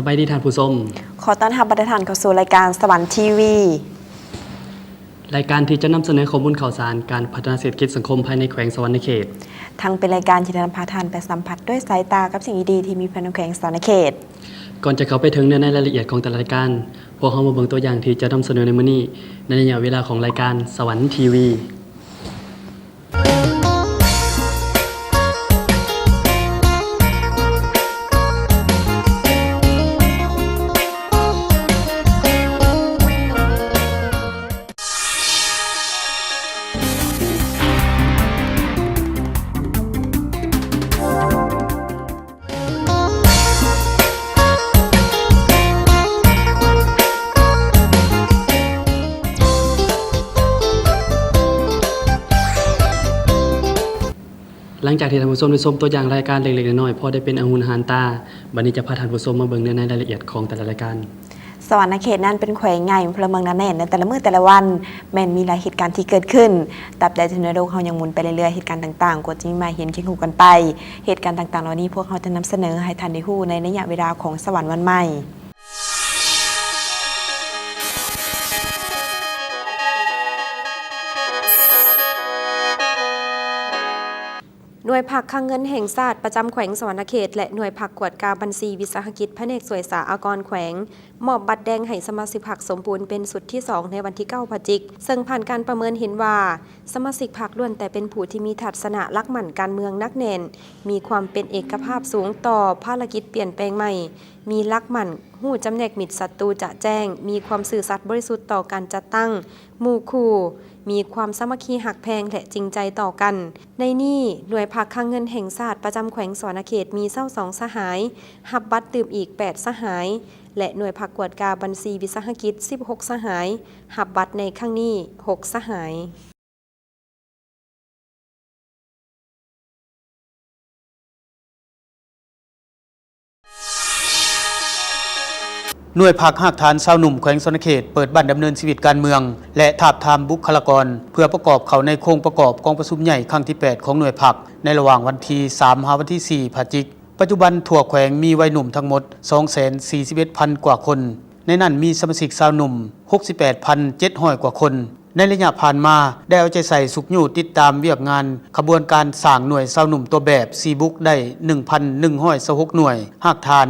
บายดีท่านผู้ชมขอต้อนรับประธานเข้าสู่รายการสวรรค์ทีวีรายการที่จะนำเสนอข้อมูลข่าวสารการพัฒนาเศรษฐกิจสังคมภายในแขวงสวรรณเขตทั้งเป็นรายการที่นำพาท่านไปสัมผัสด้วยสายตากับสิ่งดีๆที่มีภายในแขวงสวรรณเขตก่อนจะเข้าไปถึงเนื้อในรายละเอียดของแต่ละรายการพวกเรามาเบิ่งตัวอย่างที่จะนำเสนอในมื้อนี้ในระยะเวลาของรายการสวรรค์ทีวีหลังจากที่ท่านผู้ชมได้ชมตัวอย่างรายการเล็กๆน้อยๆพอได้เป็นอาหุนหารตาบัดนี้จะพาท่านผู้ชมมาเบิ่งเนื้อในรายละเอียดของแต่ละรายการสวรรณเขตนั้นเป็นแขวงใหญ่พลเมืองนั้นแน่นในแต่ละมื้อแต่ละวันแม้นมีหลายเหตุการณ์ที่เกิดขึ้นตราบใดที่ในโลกเฮายังหมุนไปเรื่อยๆเหตุการณ์ต่างๆกว่าจะมีมาเห็นคิดฮู้กันไปเหตุการณ์ต่างๆเหล่านี้พวกเฮาจะนำเสนอให้ท่านได้ฮู้ในระยะเวลาของสวรรค์วันใหม่หน่วยผักค้างเงินแห่งชาติประจำแขวงสวรรณเขตและหน่วยผักกวดกาบัญชีวิสาหกิจแผนกสวยสาอากรแขวงมอบบัตรแดงให้สมาชิกพรรคสมบูรณ์เป็นสุดที่2ในวันที่9พฤศจิกายนซึ่งผ่านการประเมินเห็นว่าสมาชิกพรรคล้วนแต่เป็นผู้ที่มีทัศนะรักหมั่นการเมืองนักแน่นมีความเป็นเอกภาพสูงต่อภารกิจเปลี่ยนแปลงใหม่มีรักหมั่นหู้จำแนกมิตรศัตรูจะแจ้งมีความซื่อสัตย์บริสุทธิ์ต่อการจัดตั้งหมู่คู่มีความสามัคคีหักแพงและจริงใจต่อกันในนี้หน่วยผักค้างเงินแห่งชาติประจำแขวงสวรรณเขตมี22สหายหับบัตรตื่มอีก8สหายและหน่วยผักกวดกาบัญชีวิสาหกิจ16สหายหับบัตรในครั้งนี้6สหายหน่วยภาคหากฐานชาวหนุ่มแขวงสวรรณเขตเปิดบ้านดำเนินชีวิตการเมืองและทาบทามบุคลากรเพื่อประกอบเข้าในโครงประกอบกองประชุมใหญ่ครั้งที่8ของหน่วยภาคในระหว่างวันที่3ถึงวันที่4พฤศจิกายนปัจจุบันทั่วแขวงมีวัยหนุ่มทั้งหมด 241,000 กว่าคนในนั้นมีสมาชิกชาวหนุ่ม 68,700 กว่าคนในระยะผ่านมาได้เอาใจใส่สุขอยู่ติดตามเวียกงานขบวนการสร้างหน่วยชาวหนุ่มตัวแบบซีบุ๊กได้ 1,126 หน่วยหากฐาน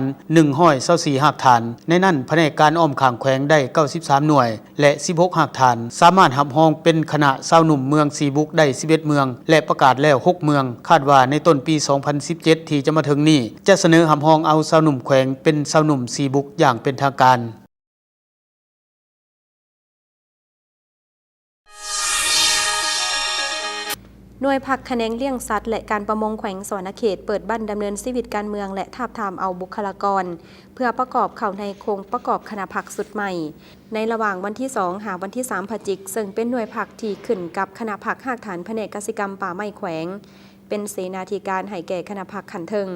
124หากฐานในนั้นแผนกการอ้อมข้างแขวงได้93หน่วยและ16หากฐานสามารถหับห้องเป็นคณะชาวหนุ่มเมืองซีบุ๊กได้11เมืองและประกาศแล้ว6เมืองคาดว่าในต้นปี 2017 ที่จะมาถึงนี้จะเสนอหับห้องเอาชาวหนุ่มแขวงเป็นชาวหนุ่มซีบุ๊กอย่างเป็นทางการหน่วยผักแขนงเลี้ยงสัตว์และการประมงแขวงสวรรณเขตเปิดบ้านดำเนินชีวิตการเมืองและทาบทามเอาบุคลากรเพื่อประกอบเข้าในโครงประกอบคณะผักสุดใหม่ในระหว่างวันที่2หาวันที่3พฤศจิกายนซึ่งเป็นหน่วยผักที่ขึ้นกับคณะผักหากฐานแผนกกสิกรรมป่าไม้แขวงเป็นเสนาธิการให้แก่คณะผักขันเทิง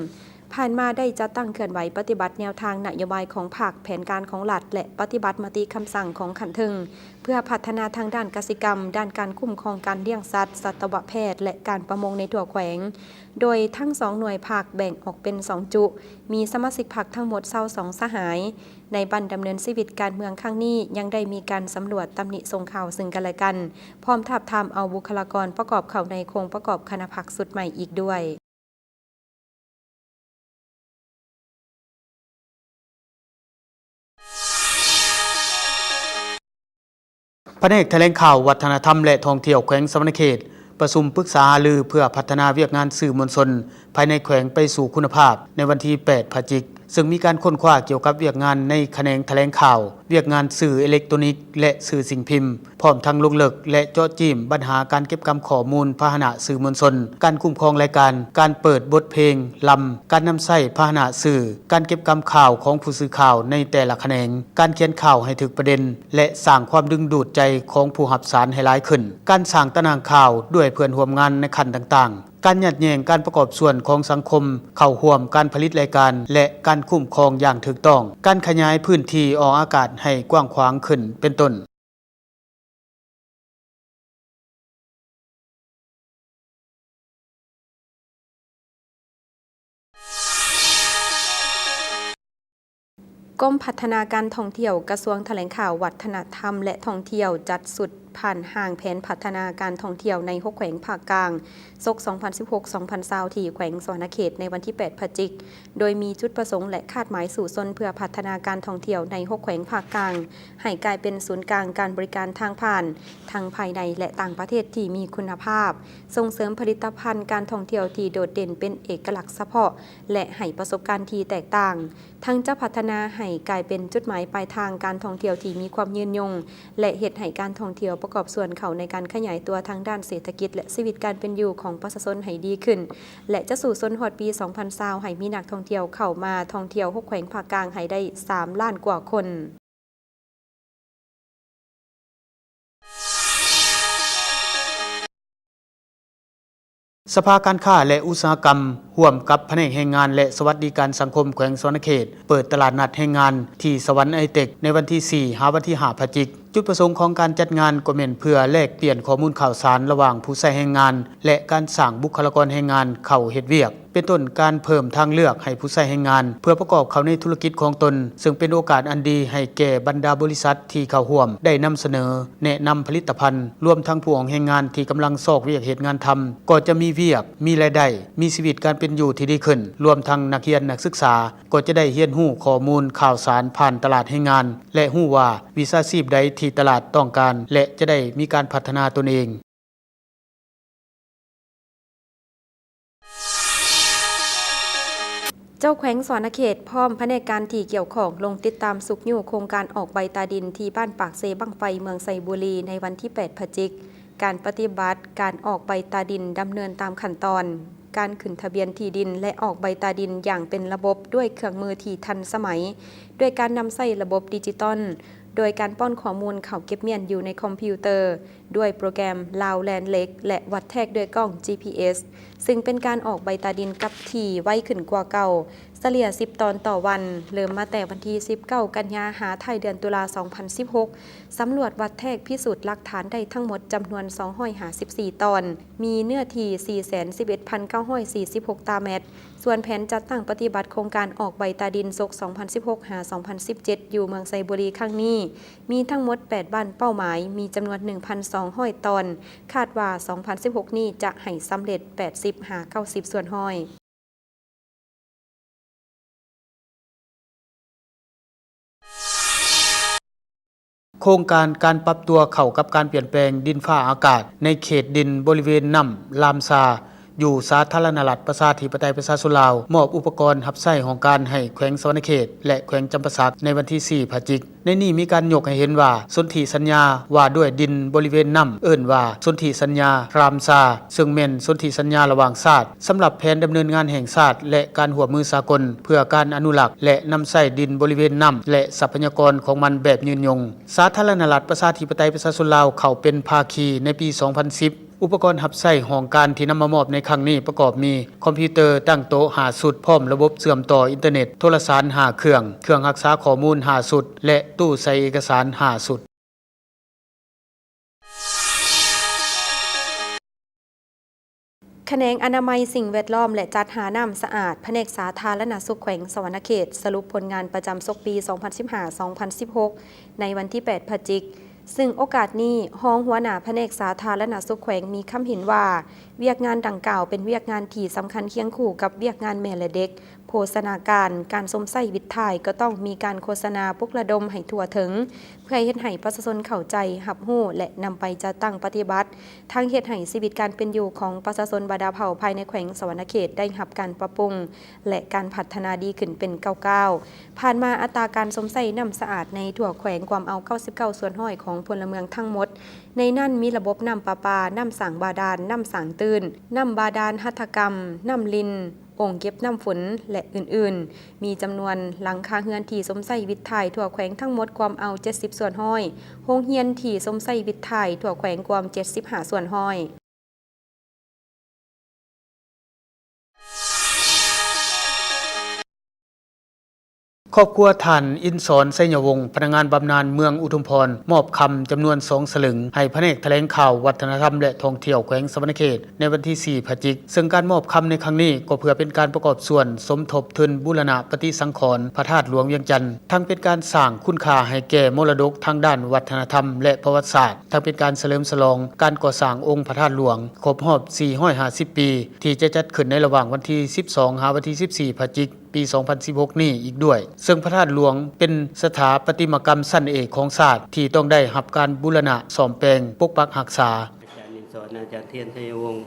ผ่านมาได้จัดตั้งเคลื่อนไหวปฏิบัติแนวทางนโยบายของพรรคแผนการของรัฐและปฏิบัติมติคำสั่งของขันเทิงเพื่อพัฒนาทางด้านกสิกรรมด้านการคุ้มครองการเลี้ยงสัตว์สัตวแพทย์และการประมงในทั่วแขวงโดยทั้ง2หน่วยพรรคแบ่งออกเป็น2จุมีสมาชิกพรรคทั้งหมด22สหายในบันดำเนินชีวิตการเมืองครั้งนี้ยังได้มีการสำรวจตำหนิส่งข่าวซึ่งกันและกันพร้อมทาบทามเอาบุคลากรประกอบเข้าในโครงประกอบคณะพรรคสุดใหม่อีกด้วยแผนกแถลงข่าววัฒนธรรมและท่องเที่ยวแขวงสวรรณเขตประชุมปรึกษาหารือเพื่อพัฒนาเวียกงานสื่อมวลชนภายในแขวงไปสู่คุณภาพในวันที่8พฤศจิกายนซึ่งมีการค้นคว้าเกี่ยวกับเวียกงานในแขนงแถลงข่าวเวียกงานสื่ออิเล็กทรอนิกส์และสื่อสิ่งพิมพ์พร้อมทั้งลงลึกและเจาะจิ้มปัญหาการเก็บกำข้อมูลพาหนะสื่อมวลชนการคุ้มครองรายการเปิดบทเพลงลำการนำใช้พาหนะสื่อการเก็บกำข่าวของผู้สื่อข่าวในแต่ละแขนงการเขียนข่าวให้ถึกประเด็นและสร้างความดึงดูดใจของผู้รับสารให้หลายขึ้นการสร้างตารางข่าวด้วยเพื่อนร่วมงานในขั้นต่างๆการยัดแยงการประกอบส่วนของสังคมเข้าร่วมการผลิตรายการและการคุ้มครองอย่างถูกต้องการขยายพื้นที่ออกอากาศให้กว้างขวางขึ้นเป็นต้น กรมพัฒนาการท่องเที่ยวกระทรวงแถลงข่าววัฒนธรรมและท่องเที่ยวจัดสุดผ่านห่างแผนพัฒนาการท่องเที่ยวใน6แขวงภาคกลางศก 2016-2020 ที่แขวงสวรรณเขตในวันที่ 8 พฤศจิกายนโดยมีจุดประสงค์และคาดหมายสู่ชนเพื่อพัฒนาการท่องเที่ยวใน6แขวงภาคกลางให้กลายเป็นศูนย์กลางการบริการทางผ่านทั้งภายในและต่างประเทศที่มีคุณภาพส่งเสริมผลิตภัณฑ์การท่องเที่ยวที่โดดเด่นเป็นเอกลักษณ์เฉพาะและให้ประสบการณ์ที่แตกต่างทั้งจะพัฒนาให้กลายเป็นจุดหมายปลายทางการท่องเที่ยวที่มีความยืนยงและเฮ็ดให้การท่องเที่ยวประกอบส่วนเข้าในการขยายตัวทางด้านเศรษฐกิจและชีวิตการเป็นอยู่ของประชาชนให้ดีขึ้นและจะสู่ชนฮอดปี 2020 ให้มีนักท่องเที่ยวเข้ามาท่องเที่ยว6แขวงภาคกลางให้ได้ 3 ล้านกว่าคนสภาการค้าและอุตสาหกรรมร่วมกับแผนกแรงงานและสวัสดิการสังคมแขวงสวรรณเขตเปิดตลาดนัดแรงงานที่สวรรค์ไอเทคในวันที่ 4 หาวันที่ 5 พฤศจิกายนจุดประสงค์ของการจัดงานก็แม่นเพื่อแลกเปลี่ยนข้อมูลข่าวสารระหว่างผู้ใช้แรงงานและการสร้างบุคลากรแรงงานเข้าเฮ็ดเวียกเป็นต้นการเพิ่มทางเลือกให้ผู้ใช้แรงงานเพื่อประกอบเข้าในธุรกิจของตนซึ่งเป็นโอกาสอันดีให้แก่บรรดาบริษัทที่เข้าร่วมได้นำเสนอแนะนำผลิตภัณฑ์รวมทั้งผู้ของแรงงานที่กำลังซอกเวียกเฮ็ดงานทำก็จะมีเวียกมีรายได้มีชีวิตการเป็นอยู่ที่ดีขึ้นรวมทั้งนักเรียนนักศึกษาก็จะได้เรียนรู้ข้อมูลข่าวสารผ่านตลาดแรงงานและรู้ว่าวิชาชีพใดที่ตลาดต้องการและจะได้มีการพัฒนาตนเองเจ้าแขวงสวรรณเขตพร้อมแผนกการที่เกี่ยวข้องลงติดตามสุกอยู่โครงการออกใบตาดินที่บ้านปากเซบังไฟเมืองไซบุรีในวันที่ 8 พฤศจิกายนการปฏิบัติการออกใบตาดินดำเนินตามขั้นตอนการขึ้นทะเบียนที่ดินและออกใบตาดินอย่างเป็นระบบด้วยเครื่องมือที่ทันสมัยด้วยการนำใช้ระบบดิจิตอลโดยการป้อนข้อมูลเข้าเก็บเมียนอยู่ในคอมพิวเตอร์ด้วยโปรแกรมลาวแลนเล็กและวัดแทกด้วยกล้อง GPS ซึ่งเป็นการออกใบตาดินกับที่ไวขึ้นกว่าเก่าเฉลี่ย10 ตอนต่อวันเริ่มมาแต่วันที่ 19 กันยายนหาไทยเดือนตุลา 2016 สำรวจวัดแทกพิสูจน์หลักฐานได้ทั้งหมดจำนวน254 ตอนมีเนื้อที่ 411,946 ตารางเมตรส่วนแผนจัดตั้งปฏิบัติโครงการออกใบตาดินศก 2016-2017 อยู่เมืองไซบุรีครั้งนี้มีทั้งหมด 8 บ้านเป้าหมายมีจำนวน 1,200 ตอนคาดว่า 2016 นี้จะให้สำเร็จ 80-90 ส่วนห้อยโครงการการปรับตัวเข้ากับการเปลี่ยนแปลงดินฟ้าอากาศในเขตดินบริเวณน้ำลามซาอยู่สาธารณรัฐประชาธิปไตยประชาชนลาวมอบอุปกรณ์รับใช้ของการให้แขวงสวรรณเขตและแขวงจำปาสักในวันที่ 4 พฤศจิกายนในนี้มีการยกให้เห็นว่าสนธิสัญญาว่าด้วยดินบริเวณน้ำเอิ้นว่าสนธิสัญญารามซาซึ่งแม่นสนธิสัญญาระหว่างชาติสำหรับแผนดำเนินงานแห่งชาติและการร่วมมือสากลเพื่อการอนุรักษ์และนำใช้ดินบริเวณน้ำและทรัพยากรของมันแบบยืนยงสาธารณรัฐประชาธิปไตยประชาชนลาวเข้าเป็นภาคีในปี 2010อุปกรณ์รับใช้ของการที่นำมามอบในครั้งนี้ประกอบมีคอมพิวเตอร์ตั้งโต๊ะ5 ชุดพร้อมระบบเชื่อมต่ออินเทอร์เน็ตโทรศัพท์5 เครื่องรักษาข้อมูล5 ชุดและตู้ใส่เอกสาร5 ชุดแขนงอนามัยสิ่งแวดล้อมและจัดหาน้ำสะอาดแผนกสาธารณสุขแขวงสวรรณเขตสรุปผลงานประจำศกปี 2015-2016 ในวันที่ 8 พฤศจิกายนซึ่งโอกาสนี้ห้องหัวหน้าแผนกสาธารณสุขแขวงมีคำเห็นว่าเวียกงานดังกล่าวเป็นเวียกงานที่สำคัญเคียงคู่กับเวียกงานแม่และเด็กโฆษณาการสมใส่วิทย์ถ่ายก็ต้องมีการโฆษณาปลุกระดมให้ทั่วถึงเพื่อเฮ็ดให้ประชาชนเข้าใจรับรู้และนำไปจัดตั้งปฏิบัติทางเฮ็ดให้ชีวิตการเป็นอยู่ของประชาชนบรรดาเผ่าภายในแขวงสวรรณเขตได้รับการปรับปรุงและการพัฒนาดีขึ้นเป็นก้าวๆผ่านมาอัตราการสมใส่น้ำสะอาดในทั่วแขวงความเอา99ส่วนห้อยของพลเมืองทั้งหมดในนั้นมีระบบน้ำประปาน้ำสางบาดาลน้ำสางตื้นน้ำบาดาลหัตถกรรมน้ำลินโอ่งเก็บน้ำฝนและอื่นๆมีจำนวนหลังคาเรือนที่สมใส่วิทย์ถ่ายทั่วแขวงทั้งหมดความเอา70ส่วนห้อยโรงเรียนที่สมใส่วิทย์ถ่ายทั่วแขวงความ75ส่วนห้อย ครอบครัวท่านอินสรไสยวงศ์พนักงานบำนาญเมืองอุทุมพรมอบคำจำนวน2 สลึงให้แผนกแถลงข่าววัฒนธรรมและท่องเที่ยวแขวงสวรรณเขตในวันที่ 4 พฤศจิกายนซึ่งการมอบคำในครั้งนี้ก็เพื่อเป็นการประกอบส่วนสมทบทุนบูรณะปฏิสังขรณ์พระธาตุหลวงเวียงจันทร์ทั้งเป็นการสร้างคุณค่าให้แก่มรดกทางด้านวัฒนธรรมและประวัติศาสตร์ทั้งเป็นการเฉลิมฉลองการก่อสร้างองค์พระธาตุหลวงครบรอบ 450 ปีที่จะจัดขึ้นในระหว่างวันที่ 12 หาวันที่ 14 พฤศจิกายนปี 2016 นี้อีกด้วยซึ่งพระธาตุหลวงเป็นสถาปัตยกรรมชั้นเอกของศาสตร์ที่ต้องได้รับการบูรณะซ่อมแปลงปกปักรักษาอาจารย์นินสอนอาจารย์เทียนชัยวงศ์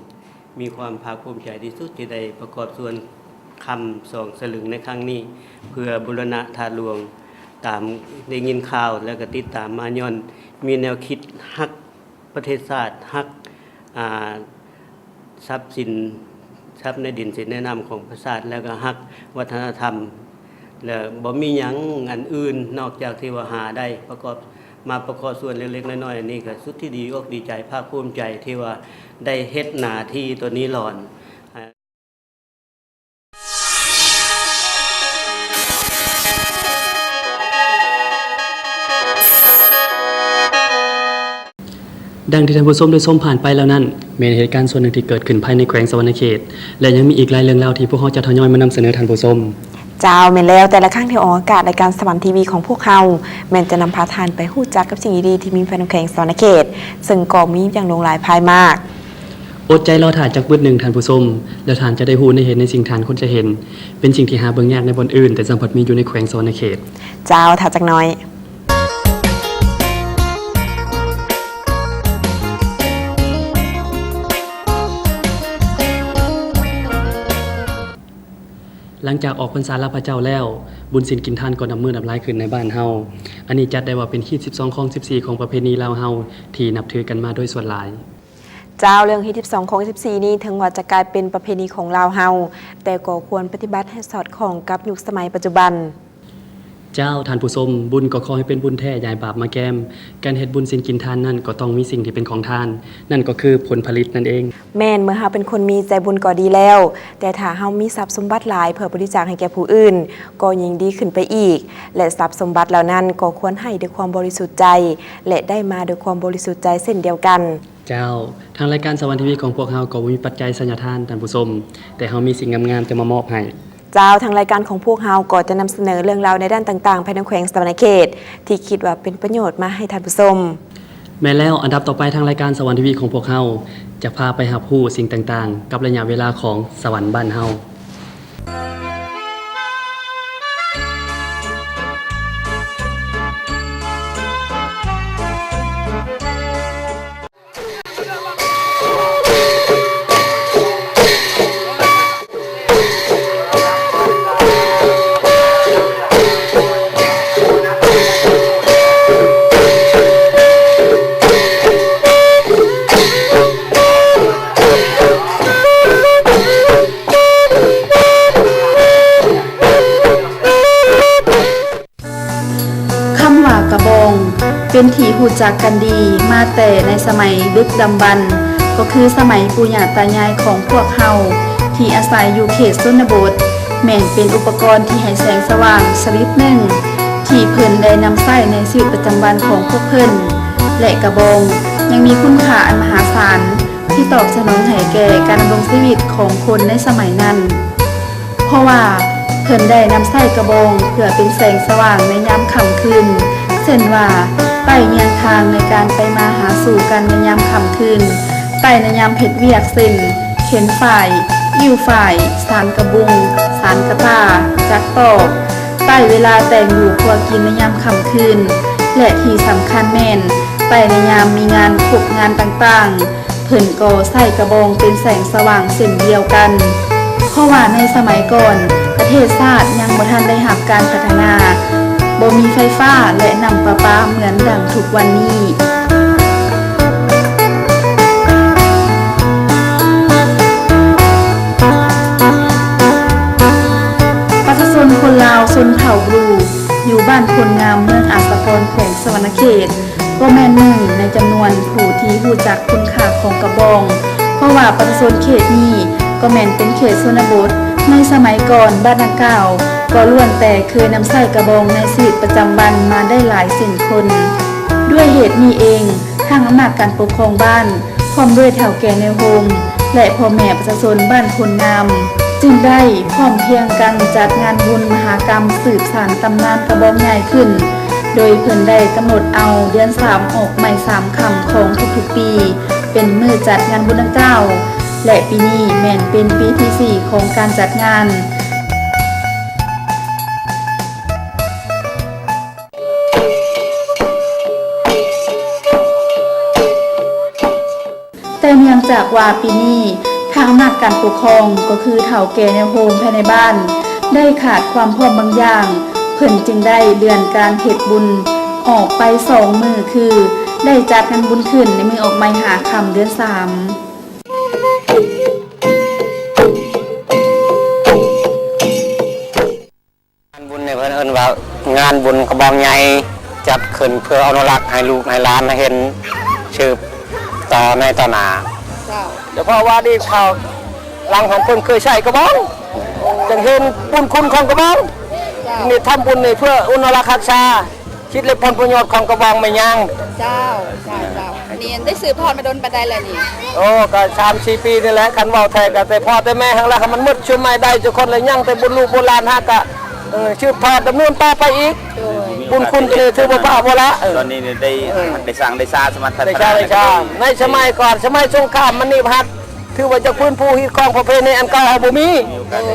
มีความภาคภูมิใจที่สุดที่ได้ประกอบส่วนคำ2 สลึงในครั้งนี้เพื่อบูรณะธาตุหลวงตามได้ยินข่าวและก็ติดตามมาย้อนมีแนวคิดฮักประเทศชาติฮักทรัพย์สินทรัพย์ในดินสินแนะนำของประชาชนแล้วก็ฮักวัฒนธรรมและบ่มีหยังอันอื่นนอกจากที่ว่าหาได้ประกอบส่วนเล็กๆน้อยๆนี่ก็สุดที่ดีอกดีใจภาคภูมิใจที่ว่าได้เฮ็ดหน้าที่ตัวนี้หลอนดังที่ท่านผู้ชมได้ชมผ่านไปแล้วนั้นเป็นเหตุการณ์ส่วนหนึ่งที่เกิดขึ้นภายในแขวงสวรรณเขตและยังมีอีกหลายเรื่องราวที่พวกเขาจะทยอยมานำเสนอท่านผู้ชมเจ้าแม่นแล้วแต่ละครั้งที่ออกอากาศรายการสวรรค์ทีวีของพวกเราแม่นจะนำพาทานไปฮู้จักกับสิ่งดีๆที่มีภายในแขวงสวรรณเขตซึ่งก็มีอย่างหลงหลายภายมากอดใจรอถ่ายจากบึดหนึ่งท่านผู้ชมแล้วท่านจะได้ฮู้ในเห็นในสิ่งท่านคนจะเห็นเป็นสิ่งที่หาเบิ่งยากในบนอื่นแต่สัมผัสมีอยู่ในแขวงสวรรณเขตเจ้าถ้าจักน้อยหลังจากออกพรรษาลาพระเจ้าแล้วบุญศีลกินทานก็นำมือนำลายขึ้นในบ้านเฮาอันนี้จัดได้ว่าเป็นฮีต12ของ14ของประเพณีลาวเฮาที่นับถือกันมาโดยส่วนหลายเจ้าเรื่องฮีต12ของ14นี้ถึงว่าจะกลายเป็นประเพณีของลาวเฮาแต่ก็ควรปฏิบัติให้สอดคล้องกับยุคสมัยปัจจุบันเจ้าท่านผู้ชมบุญก็ขอให้เป็นบุญแท้ยายบาปมาแก้มการเฮ็ดบุญศีลกินทานนั่นก็ต้องมีสิ่งที่เป็นของทานนั่นก็คือผลผลิตนั่นเองแม่นเมื่อเฮาเป็นคนมีใจบุญก็ดีแล้วแต่ถ้าเฮามีทรัพย์สมบัติหลายเพื่อบริจาคให้แก่ผู้อื่นก็ยิ่งดีขึ้นไปอีกและทรัพย์สมบัติเหล่านั้นก็ควรให้ด้วยความบริสุทธิ์ใจและได้มาด้วยความบริสุทธิ์ใจเช่นเดียวกันเจ้าทางรายการสวรรค์ทีวีของพวกเฮาก็บ่มีปัจจัยสัญญาทานท่านผู้ชมแต่เฮามีสิ่งงามๆจะมามอบให้เจ้าทางรายการของพวกเฮาก็จะนำเสนอเรื่องราวในด้านต่างๆภายในแขวงสวรรณเขตที่คิดว่าเป็นประโยชน์มาให้ท่านผู้ชมแม้แล้วอันดับต่อไปทางรายการสวรรค์ทีวีของพวกเฮาจะพาไปรับรู้สิ่งต่างๆกับระยะเวลาของสวรรค์บ้านเฮาเป็นที่หูจักกันดีมาแต่ในสมัยดึกดำบรรพ์ก็คือสมัยปู่ย่าตายายของพวกเฮาที่อาศัยอยู่เขตชนบทแม่นเป็นอุปกรณ์ที่ให้แสงสว่างชนิดหนึ่งที่เพิ่นได้นำใช้ในชีวิตประจำวันของพวกเพิ่นและกระบองยังมีคุณค่าอันมหาศาลที่ตอบสนองให้แก่การดำรงชีวิตของคนในสมัยนั้นเพราะว่าเพิ่นได้นำใช้กระบองเพื่อเป็นแสงสว่างในยามค่ำคืนเช่นว่าใต้เงียงทางในการไปมาหาสู่กันในยามค่ำคืนใต้ในยามเพ็ดเวียกสิ้นเข็นฝ่ายอิ่วฝ่ายสารกระบุงสารกระตาจักตอกใต้เวลาแต่งอยู่ครัวกินในยามค่ำคืนและที่สำคัญแม่นใต้ในยามมีงานขบงานต่างๆเพิ่นก็ใส่กระบองเป็นแสงสว่างเช่นเดียวกันเพราะว่าในสมัยก่อนประเทศชาติยังบ่ทันได้รับการพัฒนาบ่มีไฟฟ้าและน้ำประปาเหมือนดังทุกวันนี้ประชาชนคนลาวชนเผ่าบลูอยู่บ้านพลงามเมืองอาสาพรแขวงสวรรณเขตก็แม่นหนึ่งในจำนวนผู้ที่รู้จักคุณค่าของกระบองเพราะว่าประชาชนเขตนี้ก็แม่นเป็นเขตชนบทในสมัยก่อนบ้านดังกล่าว ก็ล้วนแต่เคยนำใส่กระบองในชีวิตประจำวันมาได้หลายสิบคน ด้วยเหตุนี้เองทางอำนาจการปกครองบ้านพร้อมด้วยแถวแก่ในโฮมและพ่อแม่ประชาชนบ้านคนงามจึงได้พร้อมเพรียงกันจัดงานบุญมหากรรมสืบสานตำนานกระบองใหญ่ขึ้นโดยเพิ่นได้กำหนดเอาเดือน3ออกใหม่3ค่ำของทุกๆปีเป็นมื้อจัดงานบุญดังกล่าวและปีนี้แม่นเป็นปีที่4ของการจัดงานแต่เนื่องจากว่าปีนี้ทางอำนาจการปกครองก็คือเฒ่าแก่ในโฮมภายในบ้านได้ขาดความพร้อมบางอย่างเพิ่นจึงได้เลื่อนการเฮ็ดบุญออกไป2มื้อคือได้จัดงานบุญขึ้นในมื้อออกใหม่5ค่ำเดือน3งานบุญเนี่ยเพิ่นเอิ้นว่างานบุญกระบองใหญ่จัดขึ้นเพื่ออนุรักษ์ให้ลูกให้หลานเห็นสืบต่อในต่อหน้าเดี๋ยวเพราะว่านี่ข่าวหลังของเพิ่นเคยใช้กระบองจังเห็นบุญคุณของกระบองนี่ทำบุญนี่เพื่ออนุรักษ์รักษาคิดเลยผลประโยชน์ของกระบองไม่ยังเจ้านี่ได้สืบทอดมาโดนปานใดแล้วนี่โอ้ก็3-4 ปีนี่แหละคันเว้าแท้ก็แต่พ่อแต่แม่ทั้งหลายมันหมดช่วยไม่ได้ทุกคนเลยยังแต่บุญลูกบุญหลานฮะก็ชื่อทอดดำเนินต่อไปอีกบุญคุณตัวนี้ถือว่าพระบ่ละตอนนี้ได้สร้างได้สร้างสมรรถนะได้ชาในสมัยก่อนสมัยสงครามมันนี่พัดถือว่าจะฟื้นฟูฮิตของประเพณีอันเก่าเอาบ่มี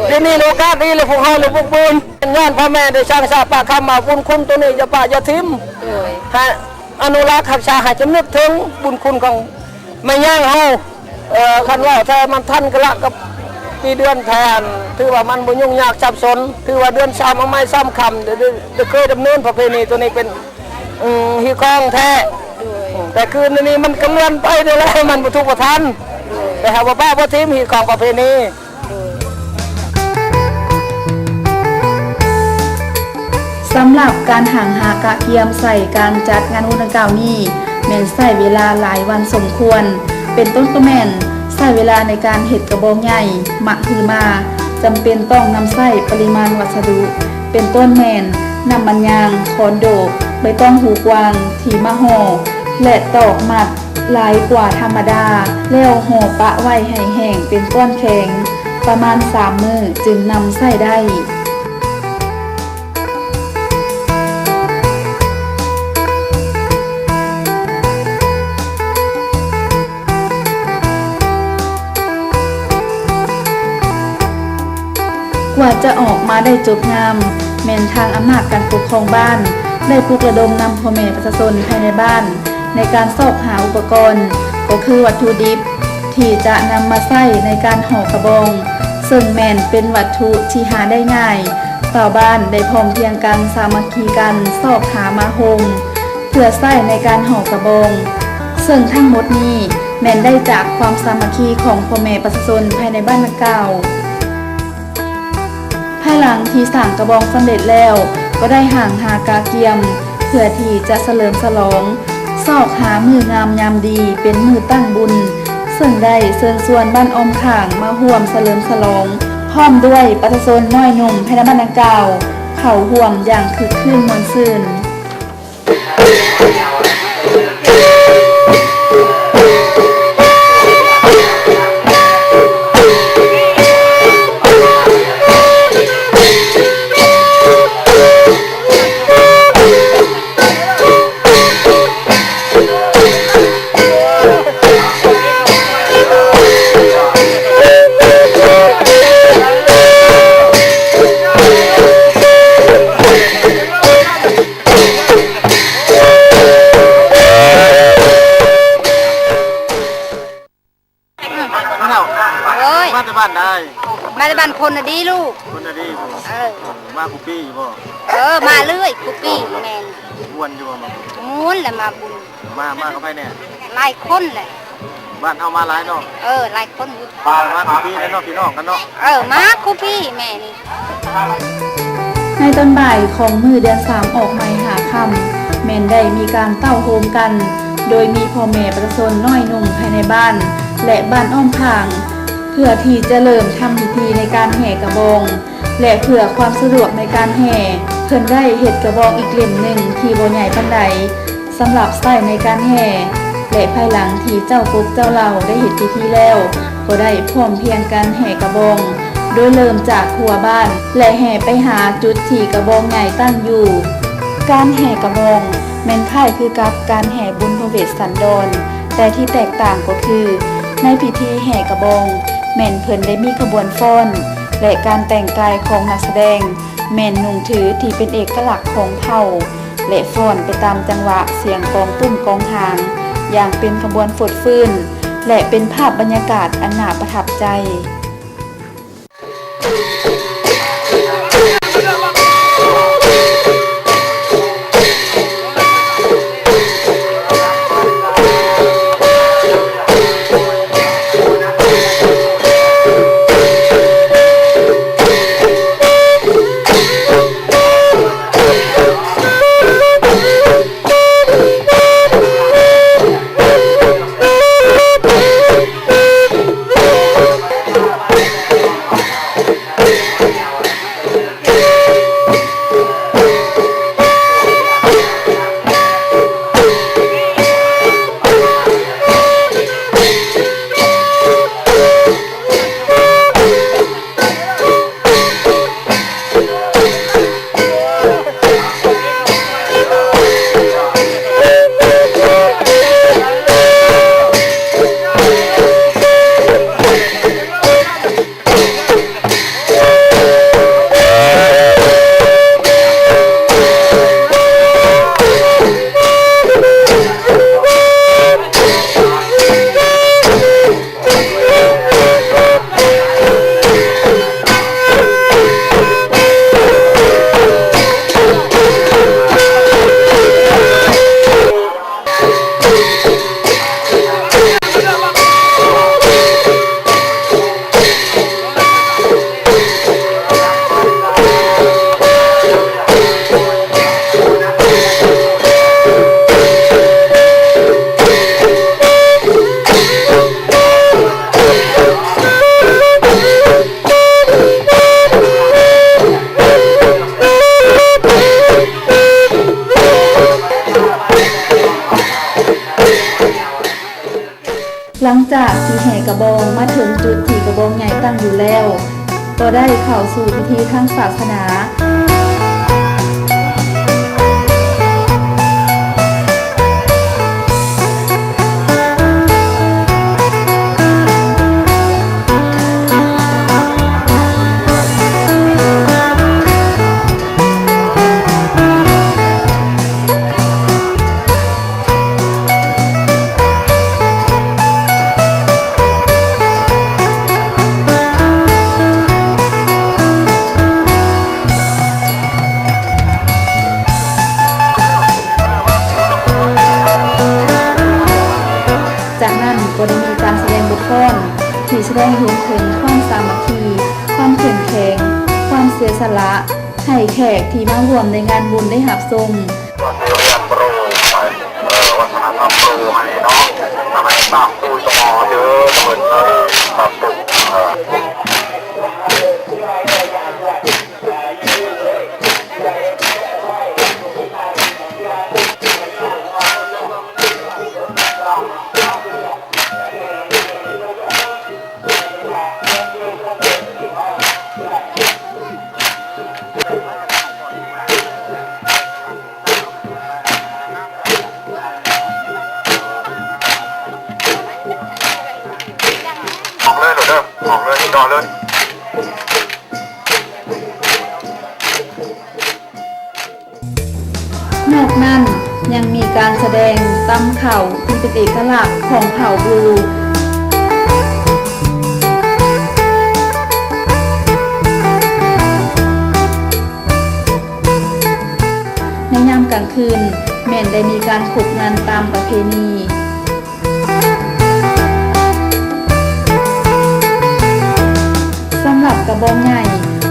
เดี๋ยวนี้โอกาสนี้เลยพวกเฮาเลยพวกบุญย้อนพ่อแม่ได้สร้างสาปะคำมาบุญคุณตัวนี้อย่าปะอย่าทิ่มให้อนุรักษ์รักษาให้จำนึกถึงบุญคุณของแม่ย่างเฮาคันว่าแท้มันทันกะละกับปีเดือนแทนถือว่ามันบ่ยุ่งยากสับสนถือว่าเดือน3เอาไม้ซ้ำคำเดี๋ยวเคยดำเนินประเพณีตัวนี้เป็นฮิตของแท้แต่คืนนี้มันกำเนิดไปได้แล้วมันบ่ถูกบ่ทันแต่หากว่าป้าบ่ทิมฮิตของประเพณีสำหรับการหางหากระเทียมใส่การจัดงานบุญดังกล่าวนี้แม่นใช้เวลาหลายวันสมควรเป็นต้นก็แม่นใช้เวลาในการเฮ็ดกระบองใหญ่มะฮือมาจำเป็นต้องนำใช้ปริมาณวัสดุเป็นต้นแม่นน้ำมันยางคอนโดกใบตองหูกวางที่มาห่อและตอกมัดหลายกว่าธรรมดาแล้วห่อปะไว้ให้แห้งเป็นก้อนแข็งประมาณ3 มื้อจึงนำใช้ได้กว่าจะออกมาได้จบงามแม่นทางอำนาจการปกครองบ้านได้ปลุกระดมนำพ่อแม่ประชาชนภายในบ้านในการสอบหาอุปกรณ์ก็คือวัตถุดิบที่จะนำมาใช้ในการห่อกระบองซึ่งแม่นเป็นวัตถุที่หาได้ง่ายชาวบ้านได้พร้อมเพรียงกันสามัคคีกันสอบหามาโฮมเพื่อใช้ในการห่อกระบองซึ่งทั้งหมดนี้แม่นได้จากความสามัคคีของพ่อแม่ประชาชนภายในบ้านดังกล่าวภายหลังที่สร้างกระบองสำเร็จแล้วก็ได้ห่างหากาเกียมเพื่อที่จะเฉลิมฉลองสอกหามืองามยามดีเป็นมือตั้งบุญซึ่งได้เชิญชวนบ้านอมข่างมาร่วมเฉลิมฉลองพร้อมด้วยประชาชนน้อยหนุ่มภายในบ้านดังกล่าวเข้าร่วมอย่างคึกคืนม่วนซื่น มาในบ้านคนน่ะดีลูกคนน่ะดีมาคุกกี้อยู่บ่มาเรื่อยคุกกี้แม่นม่วนอยู่บ่ม่วนแหละมาบุญมากับไผแน่หลายคนแหละบ้านเฮามาหลายเนาะหลายคนอยู่มาคุกกี้แล้วเนาะพี่น้องกันเนาะมาคุกกี้แม่นี่ในตอนบ่ายของมื้อเดือน3ออกใหม่หาค่ำแม่นได้มีการเต้าโฮมกันโดยมีพ่อแม่ประชาชนน้อยหนุ่มภายในบ้านและบ้านอ้อมข้างเพื่อที่จะเริ่มทำพิธีในการแห่กระบอง และเพื่อความสะดวกในการแห่เพิ่นได้เฮ็ดกระบองอีกเล่มหนึ่งที่บ่ใหญ่ปานใดสำหรับใช้ในการแห่และภายหลังที่เจ้ากกเจ้าเหล่าได้เฮ็ดพิธีแล้วก็ได้พร้อมเพรียงกันแห่กระบองโดยเริ่มจากหัวบ้านและแห่ไปหาจุดที่กระบองใหญ่ตั้งอยู่การแห่กระบองแม่นคล้ายคือกับการแห่บุญพเวทสันดรแต่ที่แตกต่างก็คือในพิธีแห่กระบองแม่นเพิ่นได้มีขบวนฟ้อนและการแต่งกายของนักแสดงแม่นนุ่งถือที่เป็นเอกลักษณ์ของเผ่าและฟ้อนไปตามจังหวะเสียงกองตุ้มกองหางอย่างเป็นขบวนฝดฟื้นและเป็นภาพบรรยากาศอันน่าประทับใจหลังจากที่แห่กระบองมาถึงจุดที่กระบองใหญ่ตั้งอยู่แล้วก็ได้เข้าสู่พิธีทางศาสนาก็ได้มีการแสดงบทกลอนที่แสดงเห็นถึงความสามัคคีความเข้มแข็งความเสียสละให้แขกที่มาร่วมในงานบุญได้รับชมวัฒนธรรมโปรให้น้องทำให้ตามตูสมอเยอะเหมือนตามตุกออกเลยต่อเลยนอกนั้นยังมีการแสดงตำเข่าที่เป็นเอกลักษณ์ของเผ่าบลูในยามกลางคืนแม่นได้มีการขุดงานตามประเพณีสำหรับกระบองใหญ่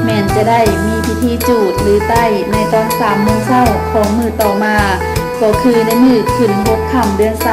แม่นจะได้มีพิธีจูดหรือไต้ในตอน3 โมงเช้าของมือต่อมาก็คือในมือขึ้น6 ค่ำเดือน 3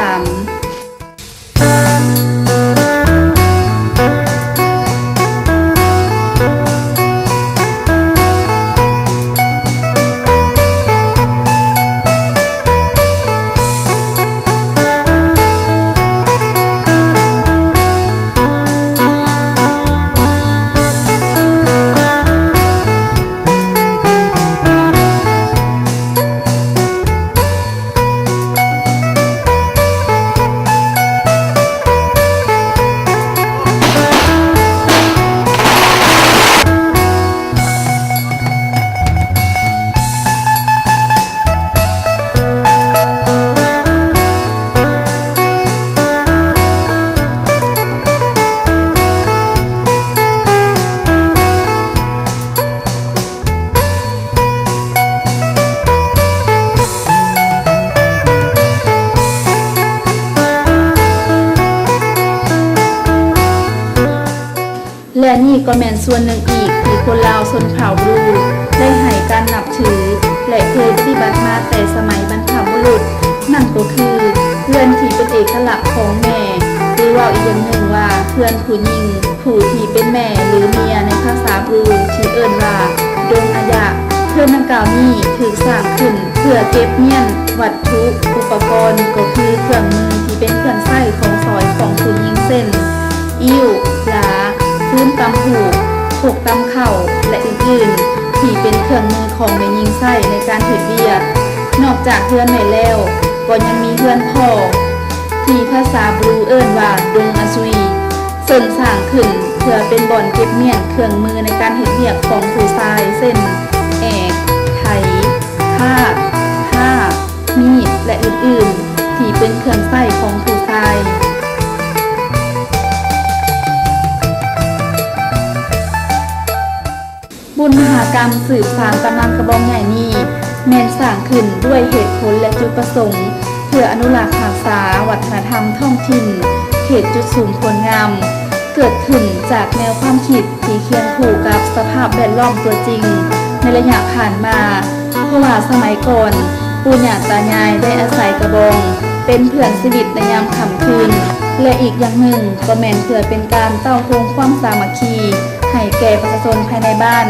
ก็แม่นส่วนหนึ่งอีกที่คนลาวชนเผ่าบลูได้ให้การนับถือและเคยปฏิบัติมาแต่สมัยบรรพบุรุษนั่นก็คือเพื่อนที่เป็นเอกลักษณ์ของแม่หรือว่าอีกอย่างหนึ่งว่าเพื่อนผู้หญิงผู้ที่เป็นแม่หรือเมียในภาษาบลูที่เอิ้นว่าดงอายะเพื่อนดังกล่าวนี้ถูกสร้างขึ้นเพื่อเก็บเมียนวัตถุอุปกรณ์ก็คือเครื่องมือที่เป็นเครื่องใช้ของซอยของผู้หญิงเส้นอิ่วหลาพื้นตำหูกโขกตำเข่าและอื่นๆที่เป็นเครื่องมือของแม่หญิงใช้ในการเฮ็ดเวียกนอกจากเพื่อนแม่แล้วก็ยังมีเพื่อนพ่อที่ภาษาบลูเอิ้นว่าดงอาซุยซึ่งสร้างขึ้นเพื่อเป็นบ่อนเก็บเมียนเครื่องมือในการเฮ็ดเวียกของผู้ชายเส้นแอกไถคาดผ้ามีดและอื่นๆที่เป็นเครื่องใช้ของผู้ชายบุญมหากรรมสืบสานตำนานกระบองใหญ่นี้แม่นสร้างขึ้นด้วยเหตุผลและจุดประสงค์เพื่ออนุรักษ์รักษาวัฒนธรรมท้องถิ่นเขตจุดสูงผลงามเกิดขึ้นจากแนวความคิดที่เคียงคู่กับสภาพแวดล้อมตัวจริงในระยะผ่านมาเพราะว่าสมัยก่อนปู่ย่าตายายได้อาศัยกระบองเป็นเพื่อนชีวิตในยามค่ำคืนและอีกอย่างหนึ่งก็แม่นเพื่อเป็นการเต้าโครงความสามัคคีให้แก่ประชาชนภายในบ้าน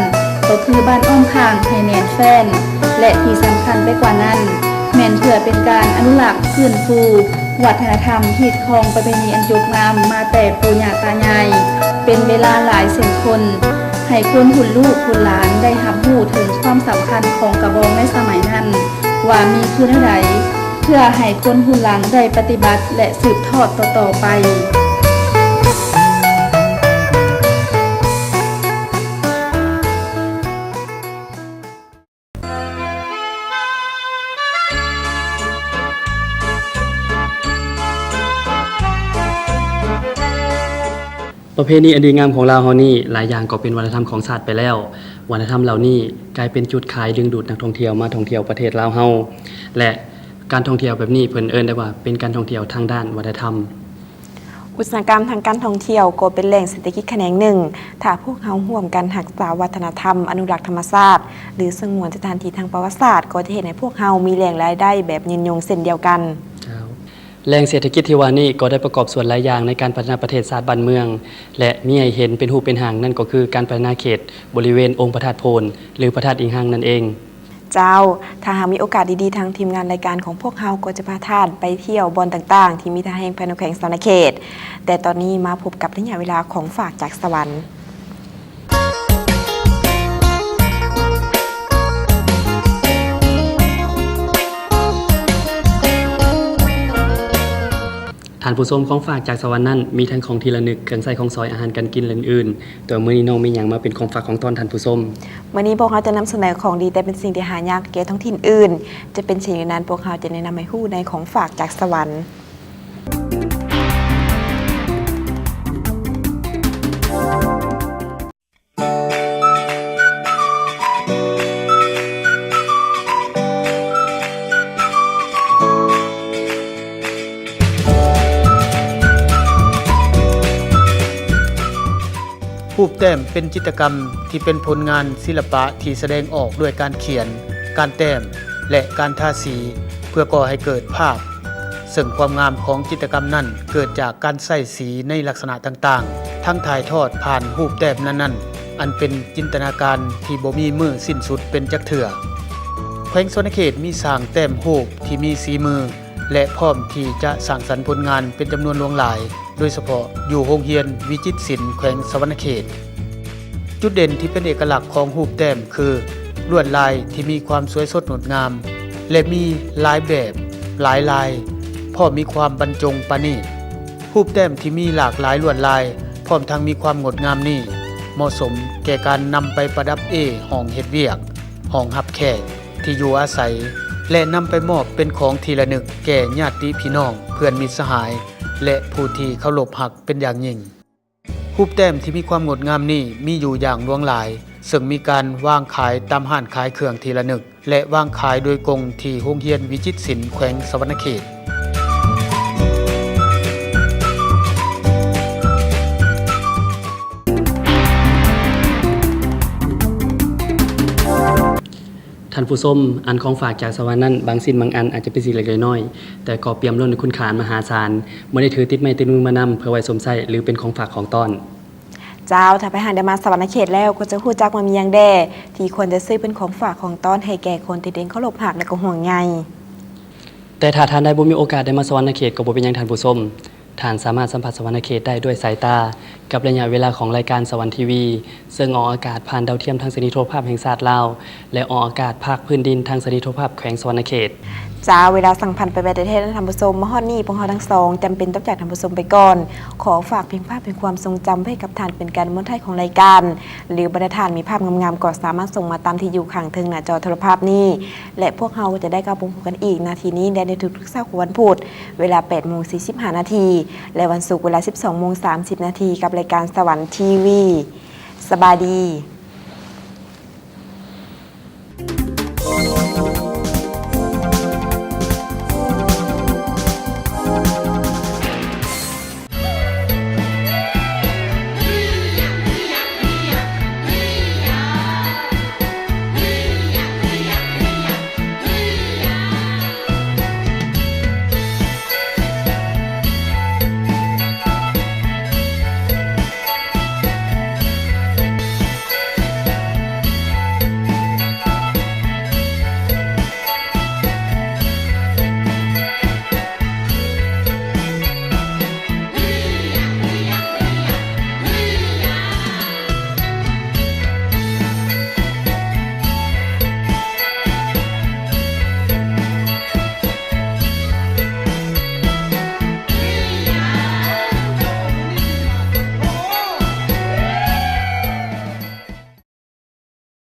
ก็คือบ้านอ้อมข้างให้แน่นแฟ้นและที่สำคัญไปกว่านั้นแม่นเพื่อเป็นการอนุรักษ์ฟื้นฟูวัฒนธรรมที่ครองประเพณีอันยศงามมาแต่ปู่ย่าตายายเป็นเวลาหลายแสนคนให้คนหุ่นลูกหุ่นหลานได้รับรู้ถึงความสำคัญของกระบองในสมัยนั้นว่ามีคือเท่าใดเพื่อให้คนหุ่นหลังได้ปฏิบัติและสืบทอดต่อๆไปประเพณีอันดีงามของลาวเฮานี่หลายอย่างก็เป็นวัฒนธรรมของชาติไปแล้ววัฒนธรรมเหล่านี้กลายเป็นจุดขายดึงดูดนักท่องเที่ยวมาท่องเที่ยวประเทศลาวเฮาและการท่องเที่ยวแบบนี้เพิ่นเอิ้นได้ว่าเป็นการท่องเที่ยวทางด้านวัฒนธรรมอุตสาหกรรมทางการท่องเที่ยวก็เป็นแหล่งเศรษฐกิจแขนงหนึ่งถ้าพวกเฮาร่วมกันรักษาวัฒนธรรมอนุรักษ์ธรรมชาติหรือสงวนสถานที่ทางประวัติศาสตร์ก็จะเห็นให้พวกเฮามีแหล่งรายได้แบบยืนยงเช่นเดียวกันแหล่งเศรษฐกิจที่ว่านี้ก็ได้ประกอบส่วนหลายอย่างในการพัฒนาประเทศชาติบ้านเมืองและมีให้เห็นเป็นรูปเป็นหางนั่นก็คือการพัฒนาเขตบริเวณองค์พระธาตุโพนหรือพระธาตุอิงหังนั่นเองเจ้าถ้าหากมีโอกาสดีๆทางทีมงานรายการของพวกเฮาก็จะพาท่านไปเที่ยวบ่อนต่างๆที่มีทางแห่งภายในแขวงสวรรณเขตแต่ตอนนี้มาพบกับระยะเวลาของฝากจากสวรรค์ท่านผู้ชมของฝากจากสวรรค์นั้นมีทั้งของทีละนึกเครื่องใช้ของซอยอาหารการกินอื่นๆตัวมื้อนี้น้องมีหยังมาเป็นของฝากของตอนท่านผู้ชมมื้อนี้พวกเราจะนำเสนอของดีแต่เป็นสิ่งที่หายากแก่ท้องถิ่นอื่นจะเป็นสิ่งนั้นพวกเราจะแนะนำให้ฮู้ในของฝากจากสวรรค์รูปแต้มเป็นจิตรกรรมที่เป็นผลงานศิลปะที่แสดงออกด้วยการเขียนการแต้มและการทาสีเพื่อก่อให้เกิดภาพซึ่งความงามของจิตรกรรมนั้นเกิดจากการใส่สีในลักษณะต่างๆทั้งถ่ายทอดผ่านรูปแต้มนั้นๆอันเป็นจินตนาการที่บ่มีมือสิ้นสุดเป็นจักเทื่อแขวงสวรรณเขตมีสร้างแต้มรูปที่มีสีมือและพร้อมที่จะสร้างสรรค์ผลงานเป็นจำนวนหลวงหลายโดยเฉพาะอยู่โรงเรียนวิจิตรศิลป์แขวงสวรรณเขตจุดเด่นที่เป็นเอกลักษณ์ของรูปแต้มคือลวดลายที่มีความสวยสดงดงามและมีหลายแบบหลายลายพร้อมมีความบรรจงประณีตรูปแต้มที่มีหลากหลายลวดลายพร้อมทั้งมีความงดงามนี้เหมาะสมแก่การนำไปประดับห้องเฮ็ดเวียกห้องรับแขกที่อยู่อาศัยและนำไปมอบเป็นของที่ระลึกแก่ญาติพี่น้องเพื่อนมิตรสหายและผู้ที่เคารพรักเป็นอย่างยิ่งรูปแต้มที่มีความงดงามนี้มีอยู่อย่างหลวงหลายซึ่งมีการวางขายตามห้านขายเครื่องที่ระลึกและวางขายโดยกงที่โรงเรียนวิจิตรศิลป์แขวงสวรรณเขต ท่านผู้ชมอันของฝากจากสวรรค์นั้นบางสิ่งบางอันอาจจะเป็นสิ่งเล็กๆน้อยๆแต่ก็เปี่ยมล้นด้วยคุณค่ามหาศาลบ่ได้ถือติดไม้ติดมือมานำเพื่อไว้สมใช้หรือเป็นของฝากของต้อนเจ้าถ้าไปหาได้มาสวรรณเขตแล้วก็จะฮู้จักว่ามีหยังแด่ที่ควรจะซื้อเป็นของฝากของต้อนให้แก่คนที่เด่นเคารพหักและก็ห่วงใย แต่ถ้าท่านใดบ่มีโอกาสได้มาสวรรณเขตก็บ่เป็นหยังท่านผู้ชมท่านสามารถสัมผัสสวรรณเขตได้ด้วยสายตากับระยะเวลาของรายการสวรรค์ทีวีซึ่งออกอากาศผ่านดาวเทียมทางสถานีโทรภาพแห่งชาติลาวและออกอากาศภาคพื้นดินทางสถานีโทรภาพแขวงสวรรณเขตจ้าเวลาสั่งพันไปแบบเทศท่านผู้ชมมาฮอดนี่พวกเราทั้งสองจำเป็นต้องจากท่านผู้ชมไปก่อนขอฝากเพียงภาพเป็นความทรงจำให้กับท่านเป็นการม้วนไทยของรายการหรือบรรทานมีภาพงามๆก็สามารถส่งมาตามที่อยู่ข้างถึงหน้าจอโทรภาพนี้และพวกเราจะได้กลับพบกันอีกนาทีนี้ในทุกๆเช้าของวันพุธเวลา 8:45 นาทีและวันศุกร์เวลา 12:30 นาทีกับรายการสวรรค์ทีวีสบายดี